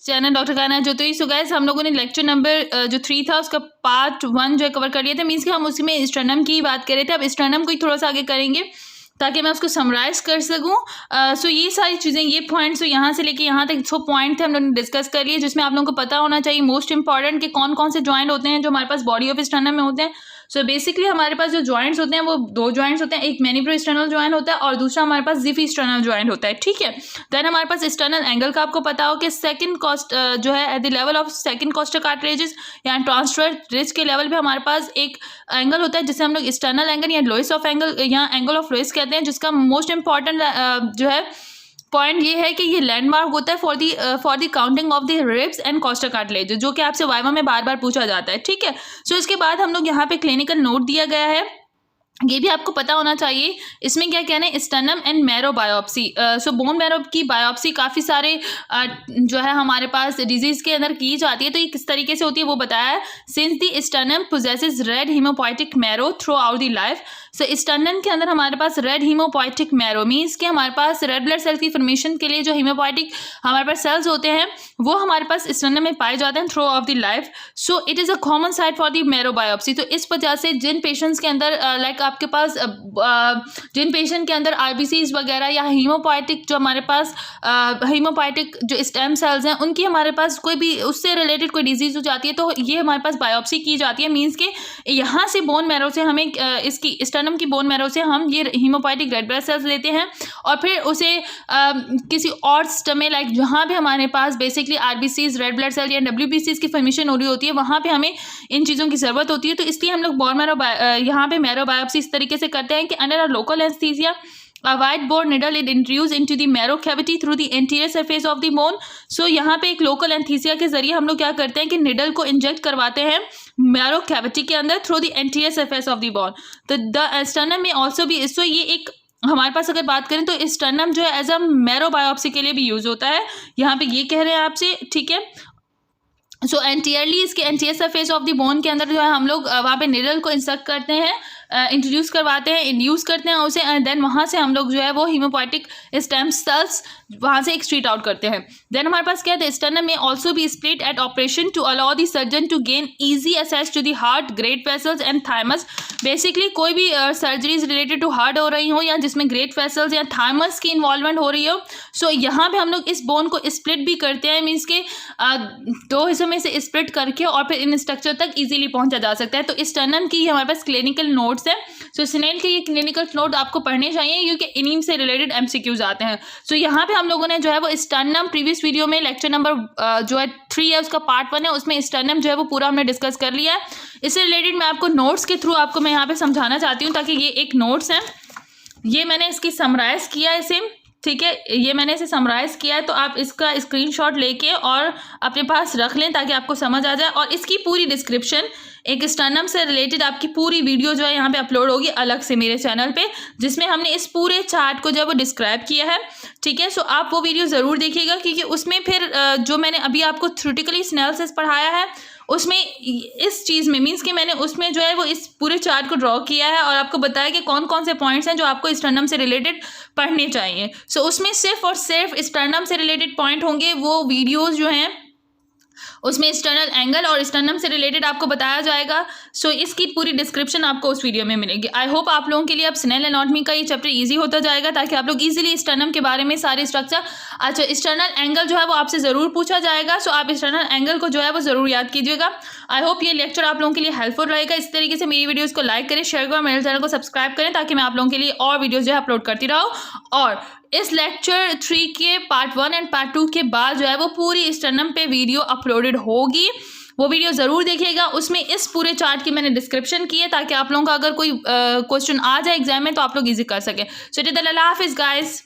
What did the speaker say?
Channel doctor कायनात ज्योति। So guys, हम लोगों ने लेक्चर नंबर जो 3 था उसका पार्ट 1 जो है कवर कर लिया था। मीन्स कि हम उसमें स्ट्रेनम की बात कर रहे थे। अब स्ट्रेनम को ही थोड़ा सा आगे करेंगे ताकि मैं उसको समराइज़ कर सकूँ। सो ये सारी चीज़ें, ये पॉइंट्स यहाँ से लेके यहाँ तक 6 पॉइंट थे, हम लोगों ने डिस्कस कर लिए, जिसमें आप लोगों को पता होना चाहिए मोस्ट इंपॉर्टेंट कि कौन कौन से जॉइंट होते हैं जो हमारे पास बॉडी ऑफ स्ट्रेनम में होते हैं। सो बेसिकली हमारे पास जो जॉइंट्स होते हैं वो 2 जॉइंट्स होते हैं, एक मैनिप्रोस्टेनल जॉइंट होता है और दूसरा हमारे पास जिफिस्टेनल जॉइंट होता है। ठीक है, देन हमारे पास स्टर्नल एंगल का आपको पता हो कि सेकंड कॉस्ट जो है at the level of second costal cartilages या ट्रांसफर रिज के लेवल पे हमारे पास एक एंगल होता है जिसे हम लोग स्टर्नल एंगल या लोइस ऑफ एंगल या एंगल ऑफ लोइस कहते हैं, जिसका मोस्ट इंपॉर्टेंट जो है पॉइंट ये है कि ये लैंडमार्क होता है for the counting of the ribs and costal cartilage, जो कि आपसे वाइवा में बार बार पूछा जाता है। ठीक है, सो इसके बाद हम लोग यहाँ पे क्लिनिकल नोट दिया गया है, ये भी आपको पता होना चाहिए। इसमें क्या कहना है, sternum and marrow biopsy. So bone marrow की बायोप्सी काफ़ी सारे जो है हमारे पास डिजीज़ के अंदर की जाती है, तो ये किस तरीके से होती है वो बताया है। Since the sternum possesses red haemopoietic marrow through out the life. So sternum के अंदर हमारे पास रेड हीमोपोइटिक मैरो मीन्स कि हमारे पास रेड ब्लड सेल्स की फॉर्मेशन के लिए जो हीमोपोइटिक हमारे पास सेल्स होते हैं वो हमारे पास स्टर्नम में पाए जाते हैं through out the life. So it is a common site for the marrow biopsy. तो इस वजह से जिन पेशेंट्स के अंदर लाइक आपके पास जिन पेशेंट के अंदर आरबीसीज वगैरह या हीमोपोइटिक जो हमारे पास हीमोपोइटिक जो स्टेम सेल्स हैं उनकी हमारे पास कोई भी उससे रिलेटेड कोई डिजीज़ हो जाती है तो ये हमारे पास बायोप्सी की जाती है। मीन्स कि यहाँ से बोन मैरो से हमें इसकी स्टर्नम की बोन मैरो से हम ये हीमोपोइटिक रेड ब्लड सेल्स लेते हैं और फिर उसे किसी और सिस्टम में लाइक जहाँ भी हमारे पास basically RBCs red blood cell या डब्ल्यूबीसीज की फॉर्मेशन हो रही होती है वहाँ पे हमें इन चीज़ों की ज़रूरत होती है। तो इसलिए हम लोग बोन मैरो यहाँ पे मैरो बायोप्सी इस तरीके से करते हैं कि under a local anaesthesia a white bore needle is introduced into the marrow cavity through the anterior surface of the bone. So यहाँ पे एक लोकल एनेस्थीसिया के जरिए हम लोग क्या करते हैं कि निडल को इंजेक्ट करवाते हैं मैरो कैविटी के अंदर through the anterior surface of the bone. तो द स्टर्नम में ऑल्सो भी सो ये एक हमारे पास अगर बात करें तो स्टर्नम जो है एज अ मैरो बायोप्सी के लिए भी यूज होता है, यहाँ पे ये कह रहे हैं आपसे। ठीक है, सो एंटीरियरली इसके anterior surface of the bone के अंदर जो है हम लोग वहाँ पे निडल को इंसर्ट करते हैं, इंट्रोड्यूस करवाते हैं, इंड्यूस करते हैं उसे, एंड देन वहाँ से हम लोग जो है वो हीमोपोइटिक स्टेम सेल्स वहाँ से एक्सट्रीट आउट करते हैं। देन हमारे पास क्या है, स्टर्नम में ऑल्सो भी split at operation to allow the surgeon to gain easy access to the heart great vessels and thymus. Basically कोई भी सर्जरीज रिलेटेड टू हार्ट हो रही हो या जिसमें ग्रेट वेसल्स या थाइमस की इन्वॉल्वमेंट हो रही हो, सो यहाँ पे हम लोग इस बोन को स्प्लिट भी करते हैं। मीन्स के 2 हिस्सों में से स्प्लिट करके और फिर इन स्ट्रक्चर तक इजीली पहुँचा जा सकता है। तो स्टर्नम की हमारे पास क्लिनिकल नोट्स है। सो स्नेल के ये क्लिनिकल नोट आपको पढ़ने चाहिए क्योंकि इन्हीं से रिलेटेड एमसीक्यूज आते हैं। सो यहाँ पे हम लोगों ने जो है वो स्टर्नम प्रीवियस वीडियो में लेक्चर नंबर जो है 3 है उसका पार्ट 1 है, उसमें स्टर्नम जो है वो पूरा हमने डिस्कस कर लिया है। इससे रिलेटेड मैं आपको नोट्स के थ्रू आपको मैं यहाँ पे समझाना चाहती हूँ ताकि ये एक नोट्स है, ये मैंने इसकी समराइज़ किया है इसे। ठीक है, ये मैंने इसे समराइज़ किया है तो आप इसका स्क्रीनशॉट लेके और अपने पास रख लें ताकि आपको समझ आ जाए। और इसकी पूरी डिस्क्रिप्शन एक स्टर्नम से रिलेटेड आपकी पूरी वीडियो जो है यहाँ पे अपलोड होगी अलग से मेरे चैनल पे, जिसमें हमने इस पूरे चार्ट को जो है वो डिस्क्राइब किया है। ठीक है, सो आप वो वीडियो ज़रूर देखिएगा क्योंकि उसमें फिर जो मैंने अभी आपको थ्योरेटिकली एनालिसिस पढ़ाया है उसमें इस चीज़ में मीन्स कि मैंने उसमें जो है वो इस पूरे चार्ट को ड्रॉ किया है और आपको बताया कि कौन कौन से पॉइंट्स हैं जो आपको स्टर्नम से रिलेटेड पढ़ने चाहिए। सो उसमें सिर्फ और सिर्फ स्टर्नम से रिलेटेड पॉइंट होंगे, वो वीडियोज़ जो हैं उसमें स्टर्नल एंगल और स्टर्नम से रिलेटेड आपको बताया जाएगा। सो इसकी पूरी डिस्क्रिप्शन आपको उस वीडियो में मिलेगी। आई होप आप लोगों के लिए अब स्नेल एनाटॉमी का ये चैप्टर इजी होता जाएगा ताकि आप लोग इजीली स्टर्नम के बारे में सारे स्ट्रक्चर, अच्छा स्टर्नल एंगल जो है वो आपसे ज़रूर पूछा जाएगा। सो आप स्टर्नल एंगल को जो है वो ज़रूर याद कीजिएगा। आई होप ये लेक्चर आप लोगों के लिए हेल्पफुल रहेगा। इस तरीके से मेरी वीडियोज़ को लाइक करें, शेयर करें, मेरे चैनल को सब्सक्राइब करें ताकि मैं आप लोगों के लिए और वीडियोज़ जो है अपलोड करती रहूँ। और इस लेक्चर 3 के पार्ट 1 एंड पार्ट 2 के बाद जो है वो पूरी स्टर्नम पे वीडियो अपलोडेड होगी, वो वीडियो ज़रूर देखिएगा। उसमें इस पूरे चार्ट की मैंने डिस्क्रिप्शन की है ताकि आप लोगों का अगर कोई क्वेश्चन आ जाए एग्जाम में तो आप लोग इजी कर सकें। सो अल्लाह हाफिज़ गाइस।